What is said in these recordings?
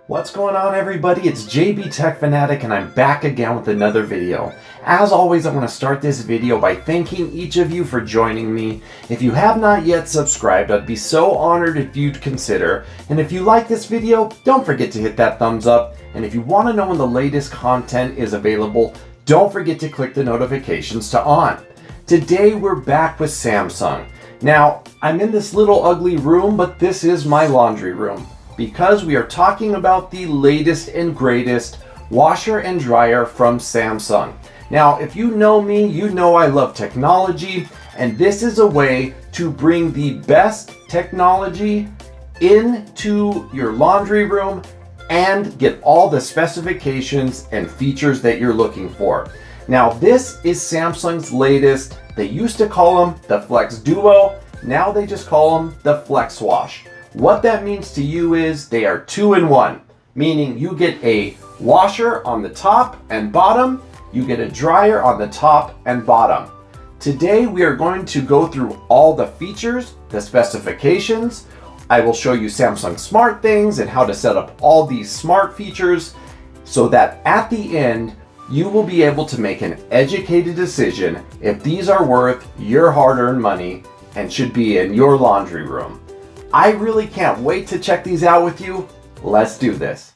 What's going on, everybody? It's JB Tech Fanatic and I'm back again with another video. As always, I want to start this video by thanking each of you for joining me. If you have not yet subscribed, I'd be so honored if you'd consider. And if you like this video, don't forget to hit that thumbs up. And if you want to know when the latest content is available, don't forget to click the notifications to on. Today we're back with Samsung. Now, I'm in this little ugly room, but this is my laundry room, because we are talking about the latest and greatest washer and dryer from Samsung. Now, if you know me, you know I love technology, and this is a way to bring the best technology into your laundry room and get all the specifications and features that you're looking for. Now, this is Samsung's latest. They used to call them the Flex Duo. Now they just call them the FlexWash. What that means to you is they are 2-in-1, meaning you get a washer on the top and bottom, you get a dryer on the top and bottom. Today we are going to go through all the features, the specifications. I will show you Samsung SmartThings and how to set up all these smart features so that at the end you will be able to make an educated decision if these are worth your hard-earned money and should be in your laundry room. I really can't wait to check these out with you. Let's do this.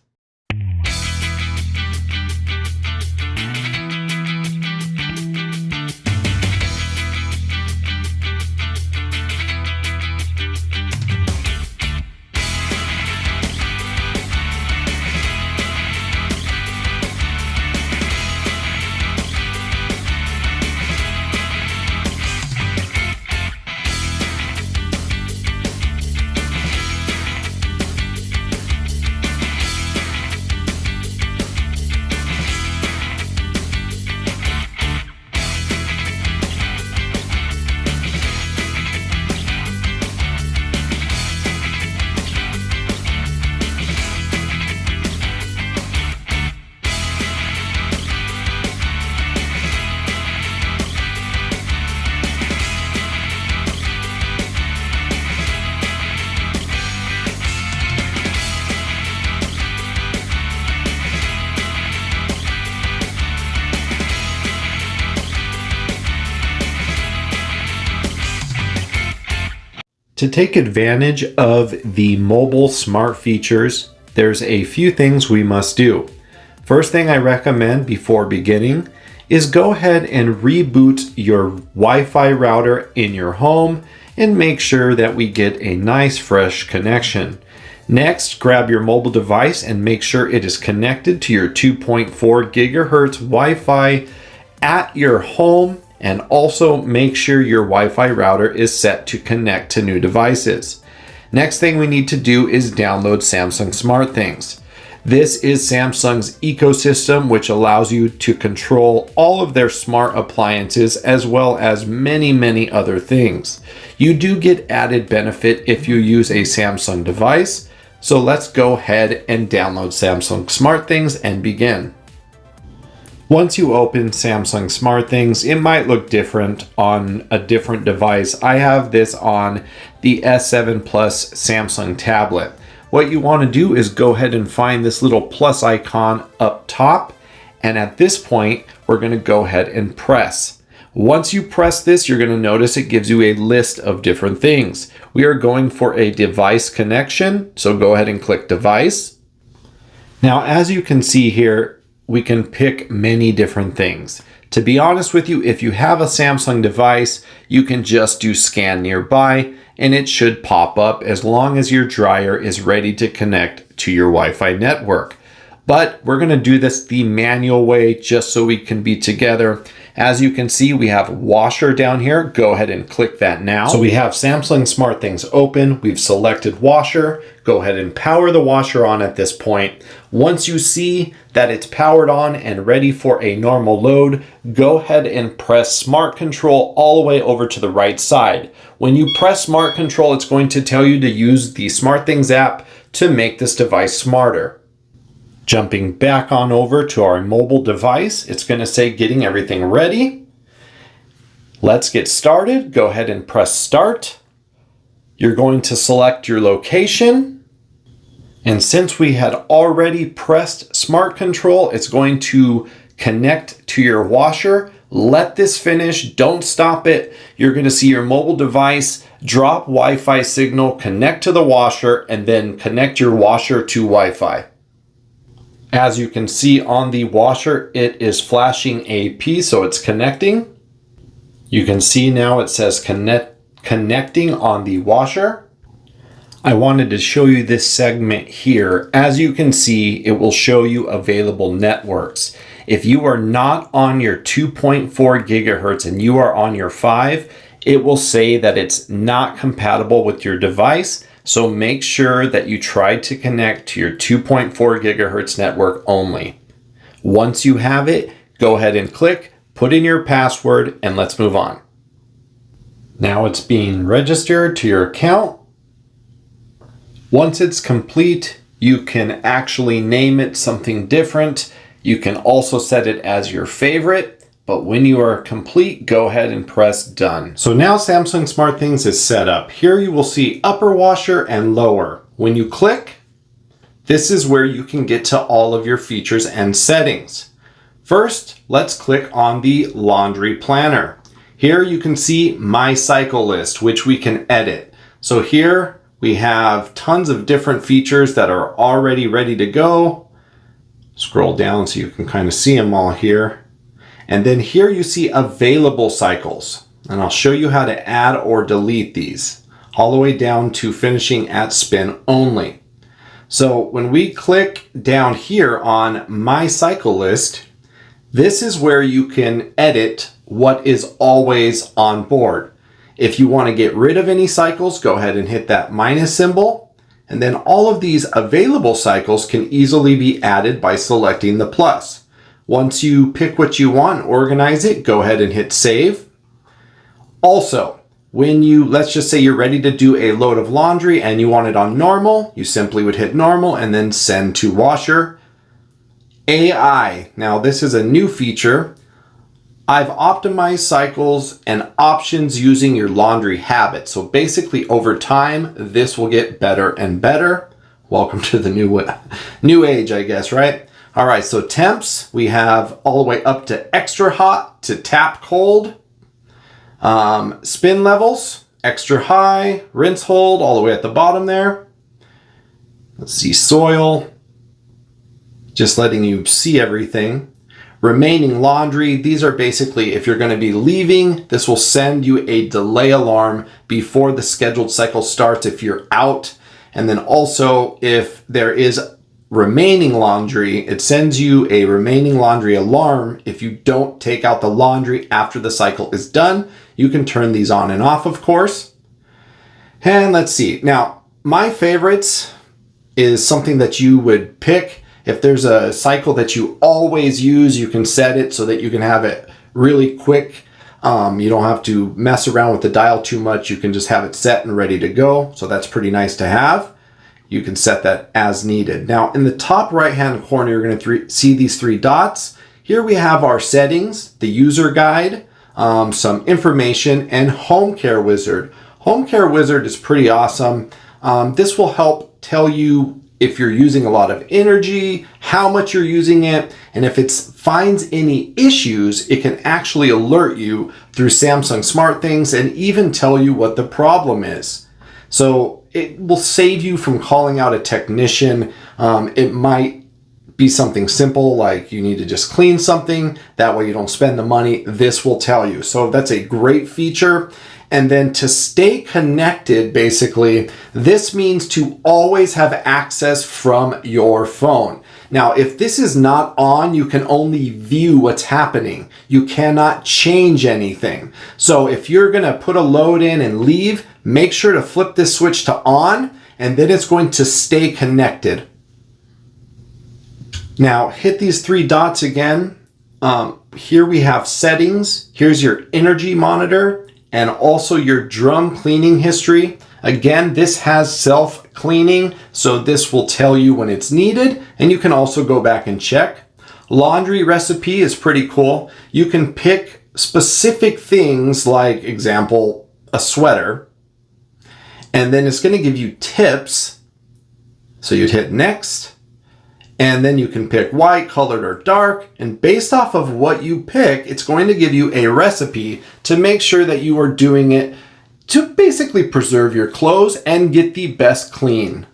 To take advantage of the mobile smart features, there's a few things we must do. First thing I recommend before beginning is go ahead and reboot your Wi-Fi router in your home and make sure that we get a nice fresh connection. Next, grab your mobile device and make sure it is connected to your 2.4 gigahertz Wi-Fi at your home. And also make sure your Wi-Fi router is set to connect to new devices. Next thing we need to do is download Samsung SmartThings. This is Samsung's ecosystem, which allows you to control all of their smart appliances as well as many other things. You do get added benefit if you use a Samsung device. So let's go ahead and download Samsung SmartThings and begin. Once you open Samsung SmartThings, it might look different on a different device. I have this on the S7 Plus Samsung tablet. What you want to do is go ahead and find this little plus icon up top. And at this point, we're going to go ahead and press. Once you press this, you're going to notice it gives you a list of different things. We are going for a device connection. So go ahead and click device. Now, as you can see here, we can pick many different things. To be honest with you, if you have a Samsung device, you can just do scan nearby and it should pop up as long as your dryer is ready to connect to your Wi-Fi network. But we're going to do this the manual way just so we can be together. As you can see, we have washer down here. Go ahead and click that now. So we have Samsung SmartThings open. We've selected washer. Go ahead and power the washer on at this point. Once you see that it's powered on and ready for a normal load, go ahead and press Smart Control all the way over to the right side. When you press Smart Control, it's going to tell you to use the SmartThings app to make this device smarter. Jumping back on over to our mobile device, it's going to say getting everything ready. Let's get started. Go ahead and press start. You're going to select your location. And since we had already pressed Smart Control, it's going to connect to your washer. Let this finish, don't stop it. You're going to see your mobile device drop Wi-Fi signal, connect to the washer, and then connect your washer to Wi-Fi. As you can see on the washer, it is flashing AP, so it's connecting. You can see now it says connecting on the washer. I wanted to show you this segment here. As you can see, it will show you available networks. If you are not on your 2.4 gigahertz and you are on your 5, it will say that it's not compatible with your device. So make sure that you try to connect to your 2.4 gigahertz network only. Once you have it, go ahead and click, put in your password, and let's move on. Now it's being registered to your account. Once it's complete, you can actually name it something different. You can also set it as your favorite, but when you are complete, go ahead and press done. So now Samsung SmartThings is set up. Here you will see upper washer and lower. When you click, this is where you can get to all of your features and settings. First, let's click on the laundry planner. Here you can see my cycle list, which we can edit. So here we have tons of different features that are already ready to go. Scroll down so you can kind of see them all here. And then here you see available cycles. And I'll show you how to add or delete these all the way down to finishing at spin only. So when we click down here on my cycle list, this is where you can edit what is always on board. If you want to get rid of any cycles, go ahead and hit that minus symbol. And then all of these available cycles can easily be added by selecting the plus. Once you pick what you want, organize it, go ahead and hit save. Also, when let's just say you're ready to do a load of laundry and you want it on normal, you simply would hit normal and then send to washer. AI, now this is a new feature. I've optimized cycles and options using your laundry habits. So basically over time, this will get better and better. Welcome to the new age, I guess, right? All right, so temps, we have all the way up to extra hot to tap cold. Spin levels, extra high, rinse hold, all the way at the bottom there. Let's see, soil, just letting you see everything. Remaining laundry, these are basically if you're going to be leaving, this will send you a delay alarm before the scheduled cycle starts if you're out. And then also if there is remaining laundry, it sends you a remaining laundry alarm if you don't take out the laundry after the cycle is done. You can turn these on and off, of course. And let's see. Now, my favorites is something that you would pick. If there's a cycle that you always use, you can set it so that you can have it really quick. You don't have to mess around with the dial too much. You can just have it set and ready to go. So that's pretty nice to have. You can set that as needed. Now in the top right hand corner, you're going to see these three dots. Here we have our settings, the user guide, some information, and Home Care Wizard. Home Care Wizard is pretty awesome. This will help tell you if you're using a lot of energy, how much you're using it, and if it finds any issues, it can actually alert you through Samsung SmartThings and even tell you what the problem is. So it will save you from calling out a technician. It might be something simple like you need to just clean something. That way you don't spend the money. This will tell you. So that's a great feature. And then to stay connected, basically, this means to always have access from your phone. Now, if this is not on, you can only view what's happening. You cannot change anything. So if you're going to put a load in and leave, make sure to flip this switch to on, and then it's going to stay connected. Now, hit these three dots again. Here we have settings. Here's your energy monitor and also your drum cleaning history. Again, this has self-cleaning, so this will tell you when it's needed, and you can also go back and check. Laundry recipe is pretty cool. You can pick specific things like, example, a sweater, and then it's going to give you tips. So you'd hit next, and then you can pick white, colored, or dark. And based off of what you pick, it's going to give you a recipe to make sure that you are doing it to basically preserve your clothes and get the best clean.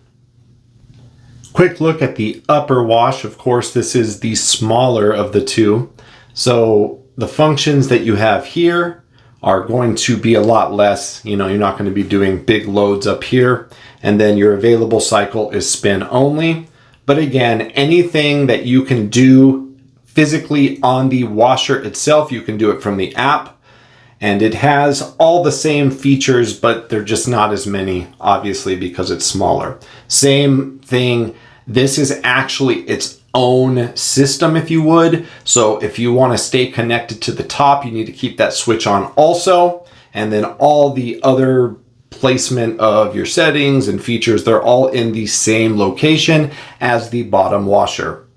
Quick look at the upper wash. Of course, this is the smaller of the two. So the functions that you have here are going to be a lot less. You know, you're not going to be doing big loads up here. And then your available cycle is spin only. But again, anything that you can do physically on the washer itself, you can do it from the app. And it has all the same features, but they're just not as many, obviously, because it's smaller. Same thing. This is actually its own system, if you would. So if you want to stay connected to the top, you need to keep that switch on also. And then all the other placement of your settings and features, they're all in the same location as the bottom washer.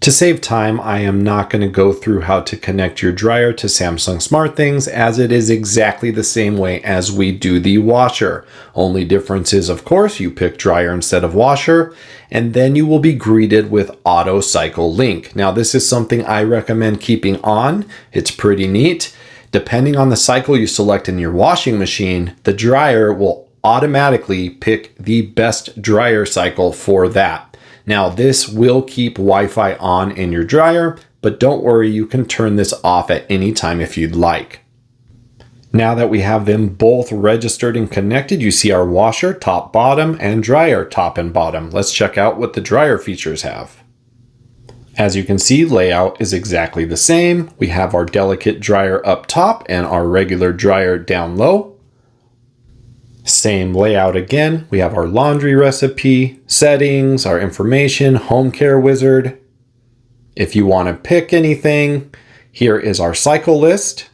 To save time, I am not going to go through how to connect your dryer to Samsung SmartThings, as it is exactly the same way as we do the washer. Only difference is, of course, you pick dryer instead of washer, and then you will be greeted with auto cycle link. Now, this is something I recommend keeping on. It's pretty neat. Depending on the cycle you select in your washing machine, the dryer will automatically pick the best dryer cycle for that. Now, this will keep Wi-Fi on in your dryer, but don't worry, you can turn this off at any time if you'd like. Now that we have them both registered and connected, you see our washer top, bottom, and dryer top and bottom. Let's check out what the dryer features have. As you can see, layout is exactly the same. We have our delicate dryer up top and our regular dryer down low. Same layout again. We have our laundry recipe, settings, our information, home care wizard. If you want to pick anything, here is our cycle list.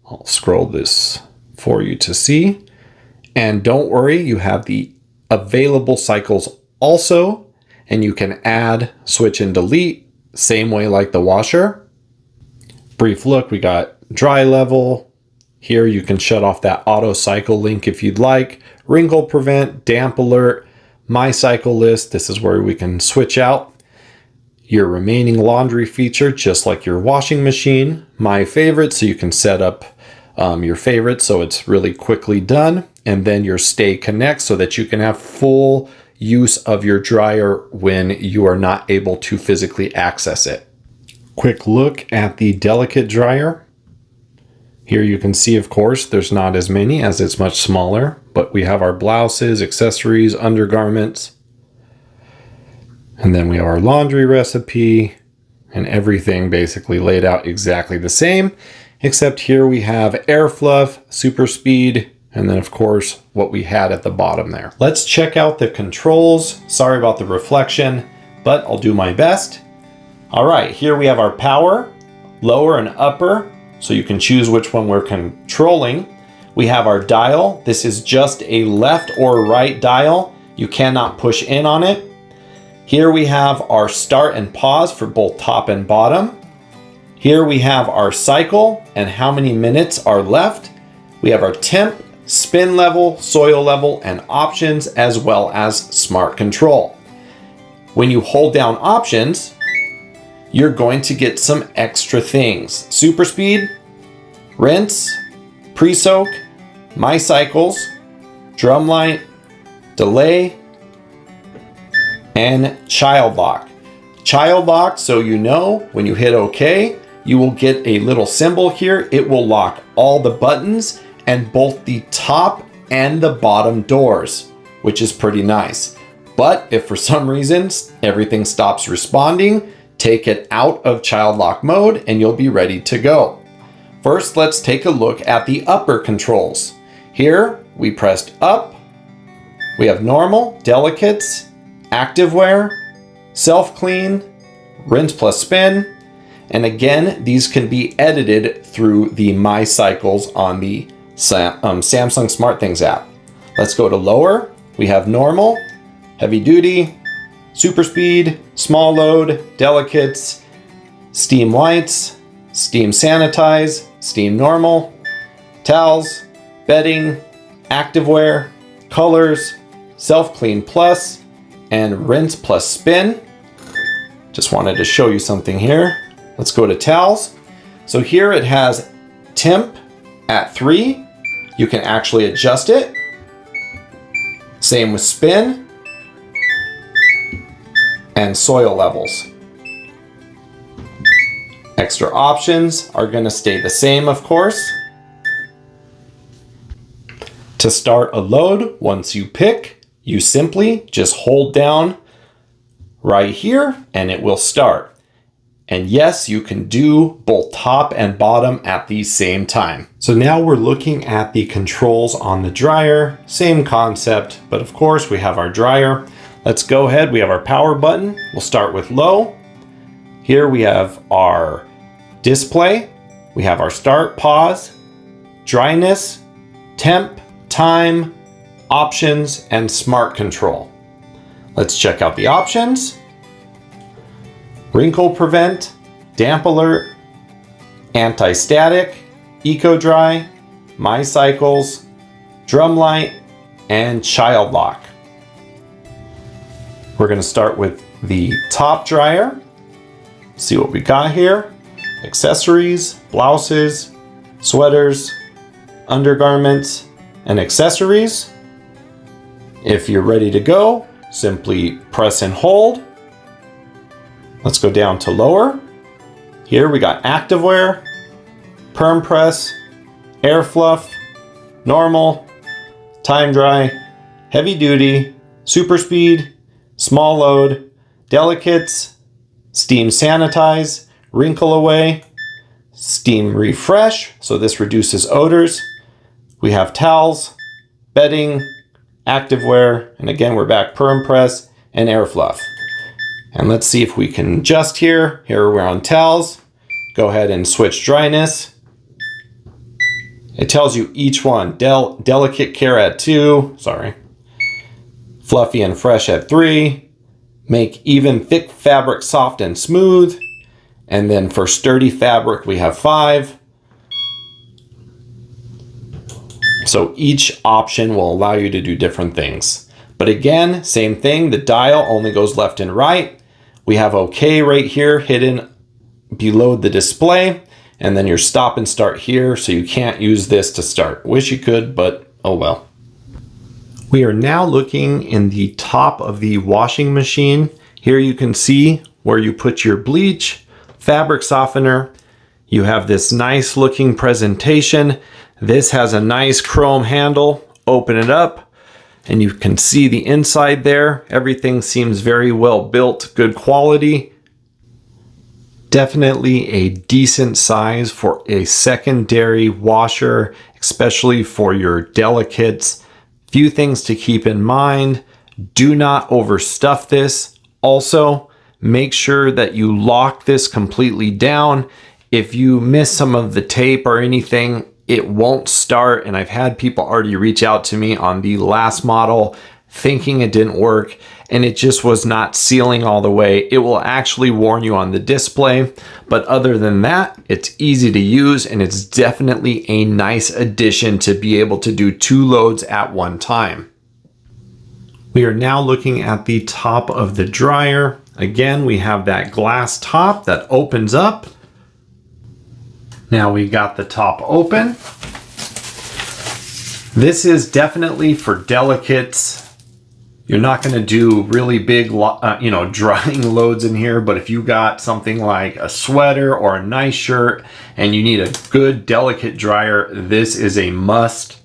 I'll scroll this for you to see. And don't worry, you have the available cycles also, and you can add, switch, and delete, same way like the washer. Brief look, we got dry level. Here you can shut off that auto cycle link if you'd like. Wrinkle prevent, damp alert, my cycle list. This is where we can switch out your remaining laundry feature, just like your washing machine. My favorite, so you can set up your favorite so it's really quickly done. And then your stay connect so that you can have full use of your dryer when you are not able to physically access it. Quick look at the delicate dryer. Here you can see, of course, there's not as many as it's much smaller, but we have our blouses, accessories, undergarments. And then we have our laundry recipe and everything basically laid out exactly the same, except here we have air fluff, SuperSpeed, and then of course what we had at the bottom there. Let's check out the controls. Sorry about the reflection, but I'll do my best. All right, here we have our power, lower and upper. So you can choose which one we're controlling. We have our dial. This is just a left or right dial. You cannot push in on it. Here we have our start and pause for both top and bottom. Here we have our cycle and how many minutes are left. We have our temp, spin level, soil level, and options, as well as smart control. When you hold down options, you're going to get some extra things. SuperSpeed, rinse, pre-soak, my cycles, drum light, delay, and child lock. Child lock, so you know when you hit OK, you will get a little symbol here. It will lock all the buttons and both the top and the bottom doors, which is pretty nice. But if for some reason everything stops responding, take it out of child lock mode and you'll be ready to go. First, let's take a look at the upper controls. Here, we pressed up. We have normal, delicates, activewear, self-clean, rinse plus spin. And again, these can be edited through the My Cycles on the Samsung SmartThings app. Let's go to lower. We have normal, heavy duty, SuperSpeed, small load, delicates, steam whites, steam sanitize, steam normal, towels, bedding, activewear, colors, self-clean plus, and rinse plus spin. Just wanted to show you something here. Let's go to towels. So here it has temp at 3. You can actually adjust it. Same with spin and soil levels. Extra options are going to stay the same, of course. To start a load, once you pick, you simply just hold down right here and it will start. And yes, you can do both top and bottom at the same time. So now we're looking at the controls on the dryer. Same concept, but of course we have our dryer. Let's go ahead. We have our power button. We'll start with low. Here we have our display. We have our start, pause, dryness, temp, time, options, and smart control. Let's check out the options. Wrinkle prevent, damp alert, anti-static, eco dry, my cycles, drum light, and child lock. We're going to start with the top dryer. See what we got here. Accessories, blouses, sweaters, undergarments, and accessories. If you're ready to go, simply press and hold. Let's go down to lower. Here we got activewear, perm press, air fluff, normal, time dry, heavy duty, super speed, small load, delicates, steam sanitize, wrinkle away, steam refresh, so this reduces odors. We have towels, bedding, activewear, and again we're back perm press and air fluff. And let's see if we can adjust here. Here we're on towels. Go ahead and switch dryness. It tells you each one. Delicate care at 2, fluffy and fresh at 3, make even thick fabric soft and smooth. And then for sturdy fabric, we have 5. So each option will allow you to do different things. But again, same thing, the dial only goes left and right. We have OK right here hidden below the display. And then your stop and start here, so you can't use this to start. Wish you could, but oh well. We are now looking in the top of the washing machine. Here you can see where you put your bleach, fabric softener. You have this nice looking presentation. This has a nice chrome handle. Open it up and you can see the inside there. Everything seems very well built, good quality. Definitely a decent size for a secondary washer, especially for your delicates. Few things to keep in mind. Do not overstuff this. Also, make sure that you lock this completely down. If you miss some of the tape or anything, it won't start. And I've had people already reach out to me on the last model thinking it didn't work and it just was not sealing all the way. It will actually warn you on the display, but other than that, it's easy to use and it's definitely a nice addition to be able to do 2 loads at one time. We are now looking at the top of the dryer. Again, we have that glass top that opens up. Now we got the top open. This is definitely for delicates. You're not going to do really big, drying loads in here, but if you got something like a sweater or a nice shirt and you need a good delicate dryer, this is a must.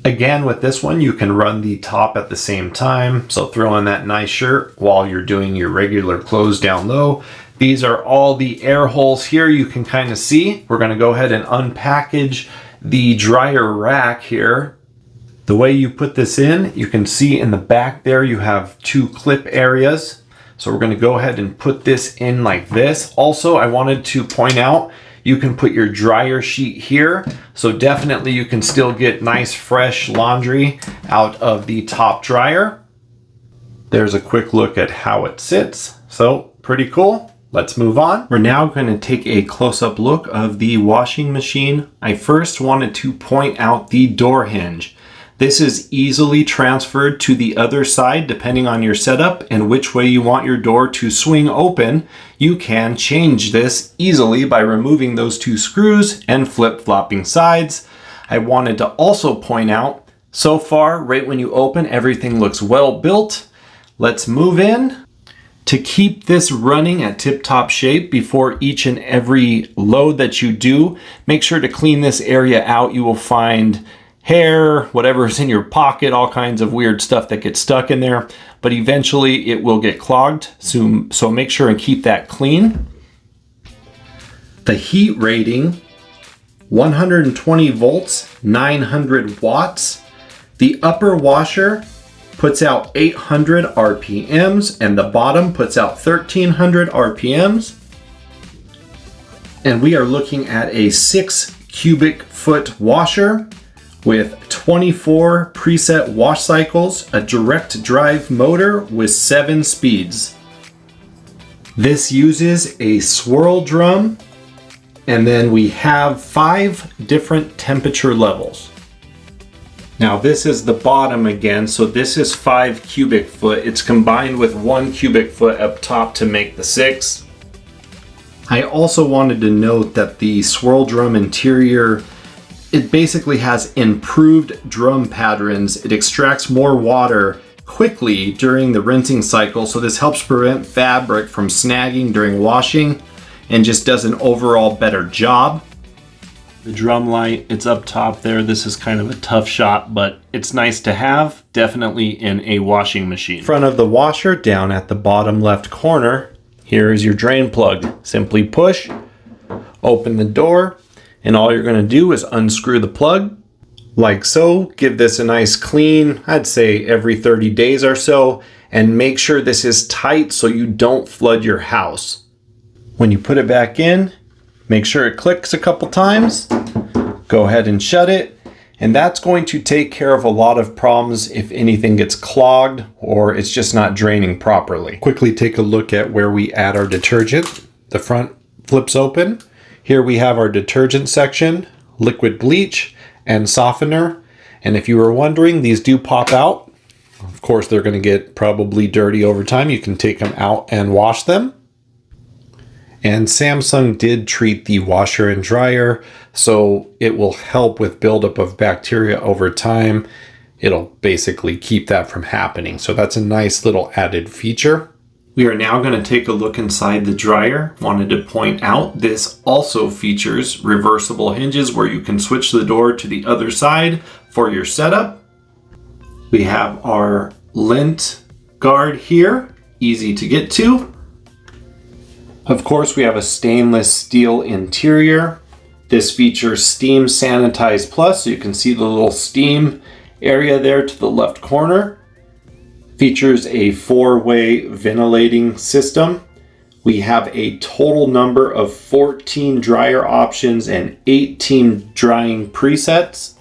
Again, with this one, you can run the top at the same time. So throw in that nice shirt while you're doing your regular clothes down low. These are all the air holes here you can kind of see. We're going to go ahead and unpackage the dryer rack here. The way you put this in, you can see in the back there you have 2 clip areas. So we're going to go ahead and put this in like this. Also, I wanted to point out you can put your dryer sheet here. So definitely you can still get nice fresh laundry out of the top dryer. There's a quick look at how it sits. So pretty cool. Let's move on. We're now going to take a close-up look of the washing machine. I first wanted to point out the door hinge. This is easily transferred to the other side depending on your setup and which way you want your door to swing open. You can change this easily by removing those two screws and flip-flopping sides. I wanted to also point out, so far, right when you open, everything looks well built. Let's move in. To keep this running at tip-top shape before each and every load that you do, make sure to clean this area out. You will find hair, whatever's in your pocket, all kinds of weird stuff that gets stuck in there, but eventually it will get clogged. So make sure and keep that clean. The heat rating, 120 volts, 900 watts. The upper washer puts out 800 RPMs and the bottom puts out 1300 RPMs. And we are looking at a 6 cubic foot washer with 24 preset wash cycles, a direct drive motor with 7 speeds. This uses a swirl drum, and then we have 5 different temperature levels. Now this is the bottom again, so this is 5 cubic foot. It's combined with 1 cubic foot up top to make the 6. I also wanted to note that the swirl drum interior, it basically has improved drum patterns. It extracts more water quickly during the rinsing cycle, so this helps prevent fabric from snagging during washing and just does an overall better job. The drum light, it's up top there. This is kind of a tough shot, but it's nice to have, definitely in a washing machine. Front of the washer, down at the bottom left corner, here is your drain plug. Simply push, open the door, and all you're going to do is unscrew the plug like so. Give this a nice clean, I'd say every 30 days or so, and make sure this is tight so you don't flood your house. When you put it back in, make sure it clicks a couple times. Go ahead and shut it, and that's going to take care of a lot of problems if anything gets clogged or it's just not draining properly. Quickly take a look at where we add our detergent. The front flips open. Here we have our detergent section, liquid bleach, and softener. And if you were wondering, these do pop out. Of course, they're going to get probably dirty over time. You can take them out and wash them. And Samsung did treat the washer and dryer, so it will help with buildup of bacteria over time. It'll basically keep that from happening. So that's a nice little added feature. We are now going to take a look inside the dryer. Wanted to point out this also features reversible hinges where you can switch the door to the other side for your setup. We have our lint guard here, easy to get to. Of course, we have a stainless steel interior. This features Steam Sanitize Plus, so you can see the little steam area there to the left corner. Features a 4-way ventilating system. We have a total number of 14 dryer options and 18 drying presets.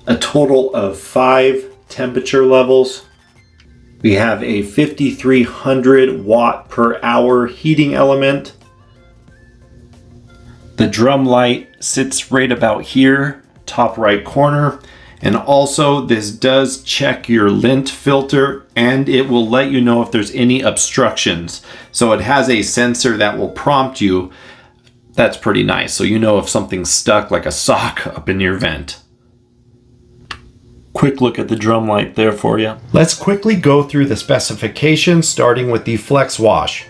A total of 5 temperature levels. We have a 5300 watt per hour heating element. The drum light sits right about here, top right corner. And also this does check your lint filter and it will let you know if there's any obstructions. So it has a sensor that will prompt you. That's pretty nice. So you know if something's stuck like a sock up in your vent. Quick look at the drum light there for you. Let's quickly go through the specifications starting with the FlexWash.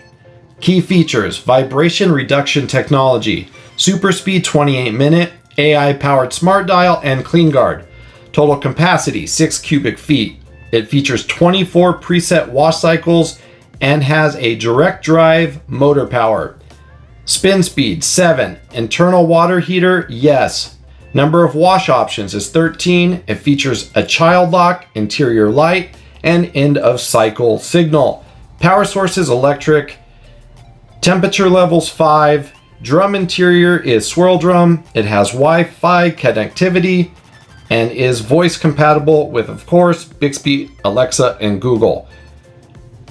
Key features: vibration reduction technology, SuperSpeed 28-minute, AI-powered smart dial, and clean guard. Total capacity, 6 cubic feet. It features 24 preset wash cycles and has a direct drive motor power. Spin speed, 7. Internal water heater, yes. Number of wash options is 13. It features a child lock, interior light, and end of cycle signal. Power sources, electric. Temperature levels, 5. Drum interior is swirl drum. It has Wi-Fi connectivity and is voice compatible with, of course, Bixby, Alexa, and Google.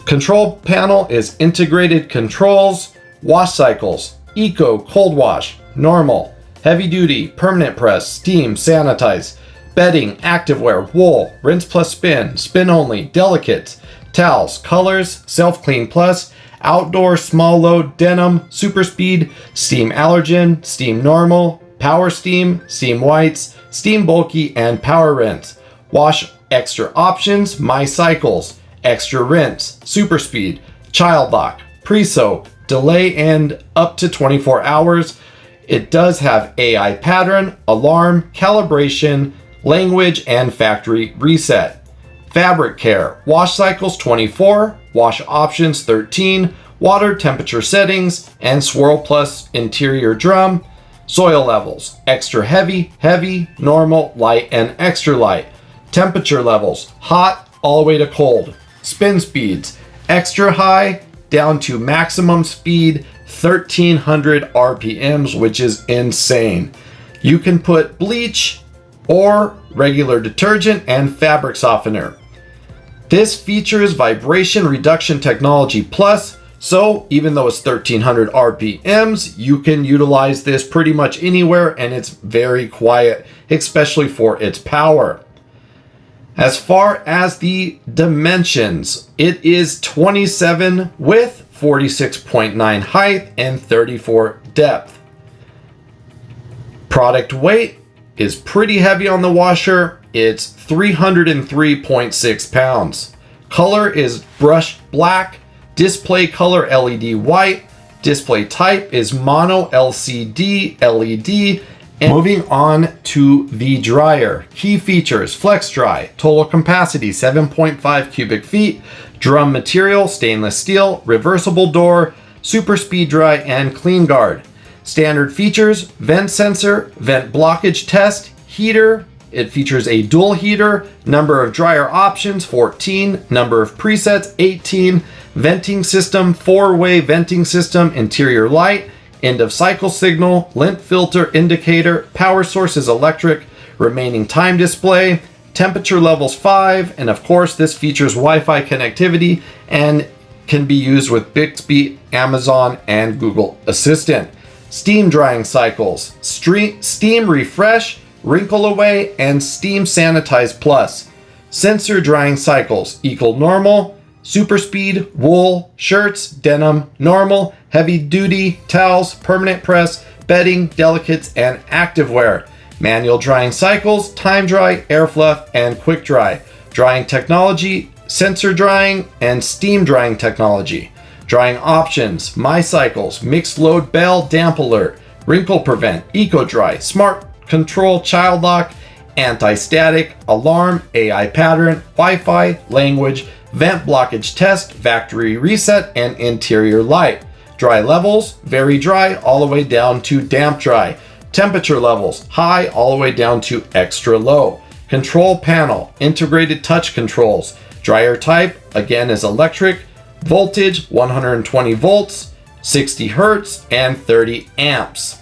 Control panel is integrated controls. Wash cycles, eco, cold wash, normal, heavy duty, permanent press, steam, sanitize. bedding, activewear, wool, rinse plus spin, spin only, delicates, towels, colors, self-clean plus, outdoor, small load, denim, SuperSpeed, steam allergen, steam normal, power steam, steam whites, steam bulky, and power rinse. Wash extra options, my cycles, extra rinse, SuperSpeed, child lock, pre-soak, delay and up to 24 hours. It does have AI pattern, alarm, calibration, language, and factory reset. Fabric care, wash cycles 24, wash options 13, water temperature settings, and swirl plus interior drum. Soil levels, extra heavy, heavy, normal, light, and extra light. Temperature levels, hot all the way to cold. Spin speeds, extra high down to maximum speed 1300 RPMs, which is insane. You can put bleach or regular detergent and fabric softener. This features vibration reduction technology plus, so even though it's 1300 RPMs, you can utilize this pretty much anywhere and it's very quiet, especially for its power. As far as the dimensions, it is 27 width, 46.9 height, and 34 depth. Product weight is pretty heavy on the washer. It's 303.6 pounds. Color is brushed black, display color LED white, display type is mono LCD LED. And moving on to the dryer. Key features: FlexDry, total capacity 7.5 cubic feet, drum material stainless steel, reversible door, SuperSpeed dry, and clean guard. Standard features: vent sensor, vent blockage test, heater. It features a dual heater, number of dryer options 14, number of presets 18, venting system 4-way venting system, interior light, end of cycle signal, lint filter indicator, power source is electric, remaining time display, temperature levels 5, and of course this features Wi-Fi connectivity and can be used with Bixby, Amazon, and Google Assistant. Steam drying cycles, steam refresh, wrinkle away, and steam sanitize plus. Sensor drying cycles equal normal, SuperSpeed, wool, shirts, denim, normal, heavy duty, towels, permanent press, bedding, delicates, and activewear. Manual drying cycles, time dry, air fluff, and quick dry. Drying technology, sensor drying, and steam drying technology. Drying options, my cycles, mixed load bell, damp alert, wrinkle prevent, eco dry, smart control, child lock, anti-static, alarm, AI pattern, Wi-Fi, language, vent blockage test, factory reset, and interior light. Dry levels, very dry all the way down to damp dry. Temperature levels, high all the way down to extra low. Control panel, integrated touch controls. Dryer type, again, is electric. Voltage, 120 volts, 60 hertz, and 30 amps.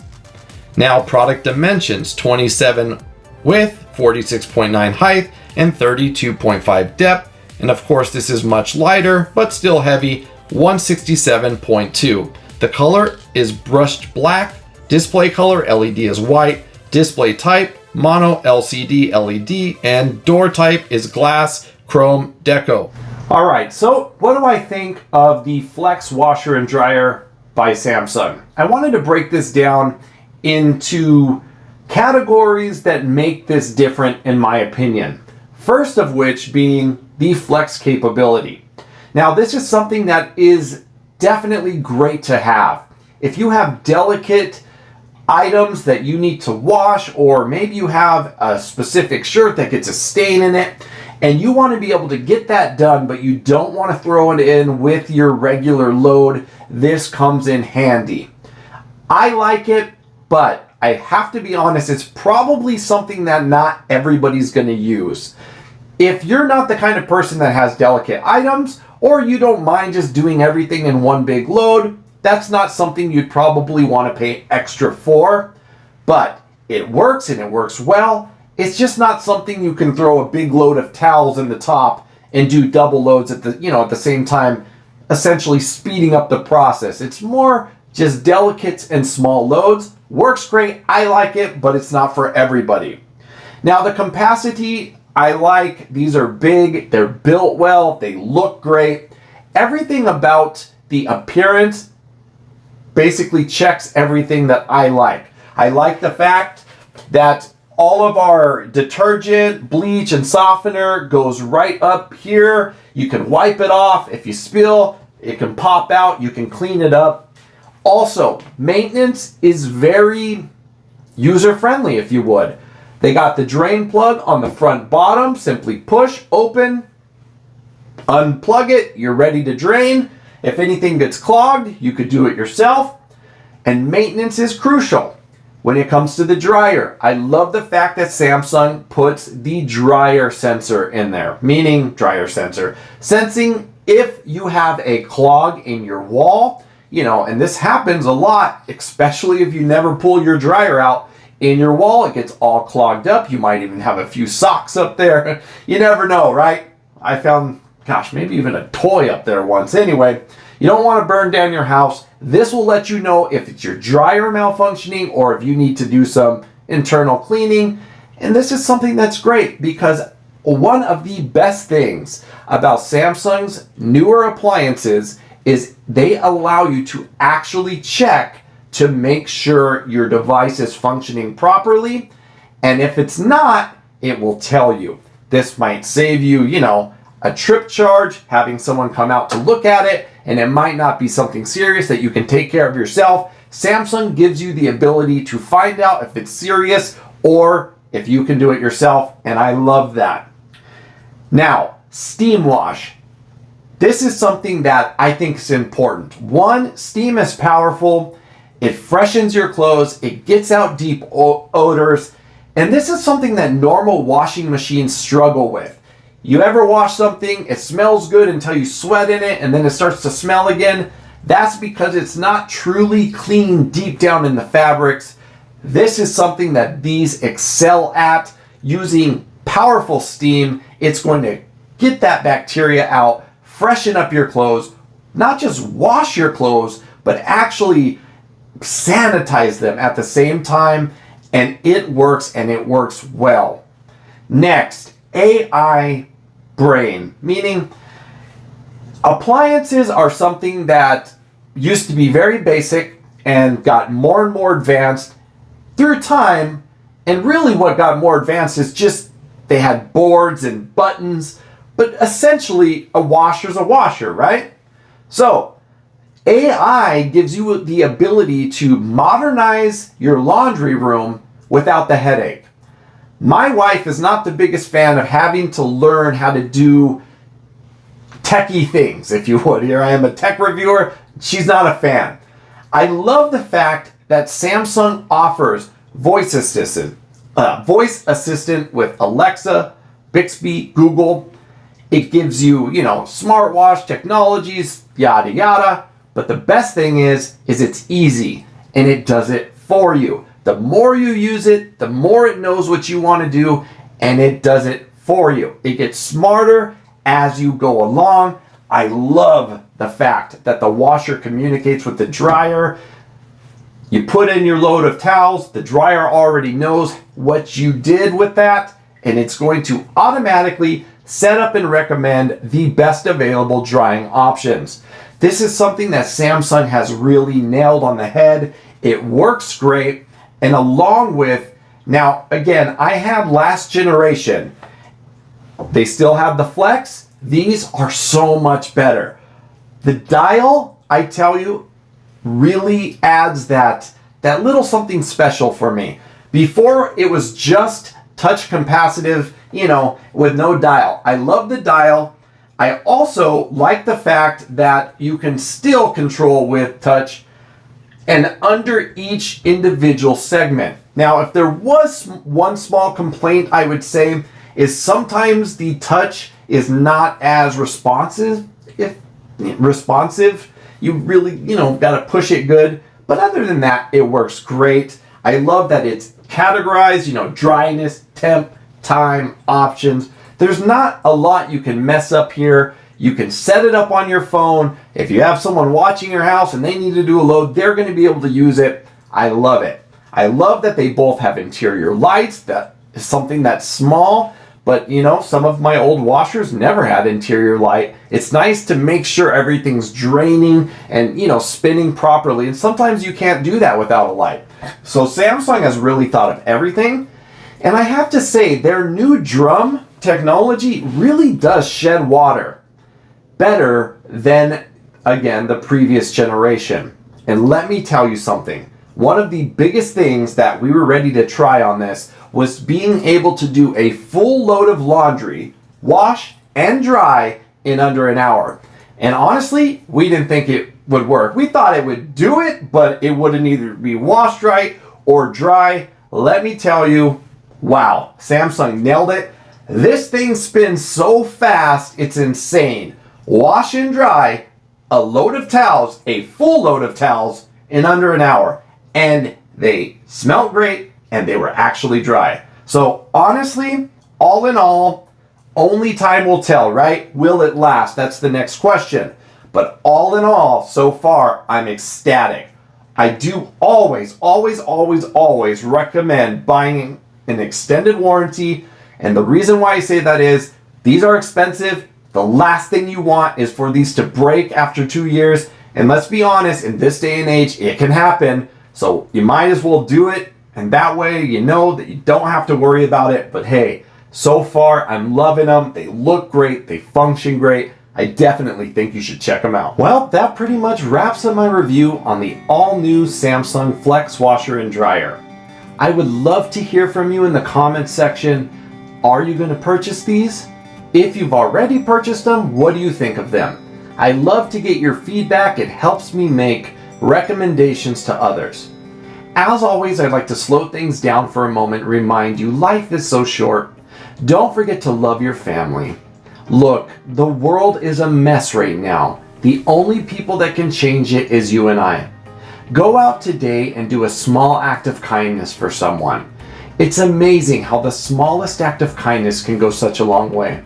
Now product dimensions: 27 width, 46.9 height, and 32.5 depth. And of course this is much lighter, but still heavy, 167.2. The color is brushed black, display color LED is white, display type mono LCD LED, and door type is glass chrome deco. All right, so what do I think of the Flex Washer and Dryer by Samsung? I wanted to break this down into categories that make this different in my opinion. First of which being the flex capability. Now this is something that is definitely great to have. If you have delicate items that you need to wash, or maybe you have a specific shirt that gets a stain in it and you want to be able to get that done, but you don't want to throw it in with your regular load, this comes in handy. I like it, but I have to be honest, it's probably something that not everybody's going to use. If you're not the kind of person that has delicate items, or you don't mind just doing everything in one big load, that's not something you'd probably want to pay extra for. But it works, and it works well. It's just not something you can throw a big load of towels in the top and do double loads at the same time, essentially speeding up the process. It's more just delicates and small loads. Works great, I like it, but it's not for everybody. Now the capacity, I like. These are big, they're built well, they look great. Everything about the appearance basically checks everything that I like. I like the fact that all of our detergent, bleach, and softener goes right up here. You can wipe it off. If you spill, it can pop out. You can clean it up. Also, maintenance is very user-friendly, if you would. They got the drain plug on the front bottom. Simply push, open, unplug it. You're ready to drain. If anything gets clogged, you could do it yourself. And maintenance is crucial. When it comes to the dryer, I love the fact that Samsung puts the dryer sensor in there, meaning dryer sensor, sensing if you have a clog in your wall, and this happens a lot, especially if you never pull your dryer out in your wall, it gets all clogged up. You might even have a few socks up there. You never know, right? I found, maybe even a toy up there once. Anyway, you don't want to burn down your house. This will let you know if it's your dryer malfunctioning or if you need to do some internal cleaning. And this is something that's great because one of the best things about Samsung's newer appliances is they allow you to actually check to make sure your device is functioning properly. And if it's not, it will tell you. This might save you, a trip charge, having someone come out to look at it, and it might not be something serious that you can take care of yourself. Samsung gives you the ability to find out if it's serious or if you can do it yourself, and I love that. Now, steam wash. This is something that I think is important. One, steam is powerful. It freshens your clothes. It gets out deep odors. And this is something that normal washing machines struggle with. You ever wash something, it smells good until you sweat in it and then it starts to smell again? That's because it's not truly clean deep down in the fabrics. This is something that these excel at. Using powerful steam, it's going to get that bacteria out, freshen up your clothes, not just wash your clothes, but actually sanitize them at the same time, and it works, and it works well. Next, AI brain, meaning appliances are something that used to be very basic and got more and more advanced through time. And really what got more advanced is just they had boards and buttons, but essentially a washer's a washer, right? So AI gives you the ability to modernize your laundry room without the headache. My wife is not the biggest fan of having to learn how to do techie things, if you would. Here I am, a tech reviewer. She's not a fan. I love the fact that Samsung offers voice assistant with Alexa, Bixby, Google. It gives you, smartwatch technologies, yada yada. But the best thing is it's easy and it does it for you. The more you use it, the more it knows what you want to do, and it does it for you. It gets smarter as you go along. I love the fact that the washer communicates with the dryer. You put in your load of towels, the dryer already knows what you did with that, and it's going to automatically set up and recommend the best available drying options. This is something that Samsung has really nailed on the head. It works great. And along with, now again, I had last generation. They still have the Flex. These are so much better. The dial, I tell you, really adds that little something special for me. Before it was just touch capacitive, with no dial. I love the dial. I also like the fact that you can still control with touch and under each individual segment. Now, if there was one small complaint, I would say, is sometimes the touch is not as responsive. You really, got to push it good. But other than that, it works great. I love that it's categorized, dryness, temp, time, options. There's not a lot you can mess up here. You can set it up on your phone. If you have someone watching your house and they need to do a load, they're going to be able to use it. I love it. I love that they both have interior lights that is something that's small, but you know, some of my old washers never had interior light. It's nice to make sure everything's draining and, you know, spinning properly. And sometimes you can't do that without a light. So Samsung has really thought of everything. And I have to say, their new drum technology really does shed water better than, again, the previous generation. And let me tell you something. One of the biggest things that we were ready to try on this was being able to do a full load of laundry, wash and dry in under an hour. And honestly, we didn't think it would work. We thought it would do it, but it wouldn't either be washed right or dry. Let me tell you, wow, Samsung nailed it. This thing spins so fast, it's insane. Wash and dry a load of towels, a full load of towels in under an hour. And they smelled great and they were actually dry. So honestly, all in all, only time will tell, right? Will it last? That's the next question. But all in all, so far, I'm ecstatic. I do always recommend buying an extended warranty. And the reason why I say that is these are expensive. The last thing you want is for these to break after 2 years. And let's be honest, in this day and age, it can happen. So you might as well do it. And that way you know that you don't have to worry about it. But hey, so far I'm loving them. They look great. They function great. I definitely think you should check them out. Well, that pretty much wraps up my review on the all-new Samsung FlexWasher and Dryer. I would love to hear from you in the comments section. Are you going to purchase these? If you've already purchased them, what do you think of them? I love to get your feedback. It helps me make recommendations to others. As always, I'd like to slow things down for a moment and remind you life is so short. Don't forget to love your family. Look, the world is a mess right now. The only people that can change it is you and I. Go out today and do a small act of kindness for someone. It's amazing how the smallest act of kindness can go such a long way.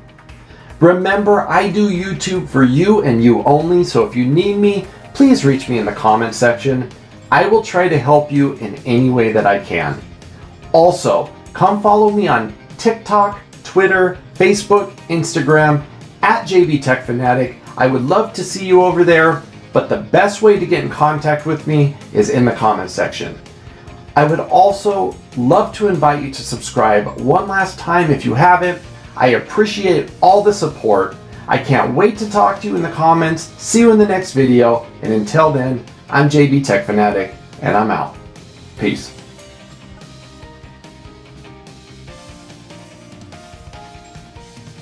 Remember, I do YouTube for you and you only, so if you need me, please reach me in the comment section. I will try to help you in any way that I can. Also, come follow me on TikTok, Twitter, Facebook, Instagram, at JBTechFanatic. I would love to see you over there, but the best way to get in contact with me is in the comment section. I would also love to invite you to subscribe one last time if you haven't. I appreciate all the support. I can't wait to talk to you in the comments. See you in the next video, and until then, I'm JB Tech Fanatic, and I'm out. Peace.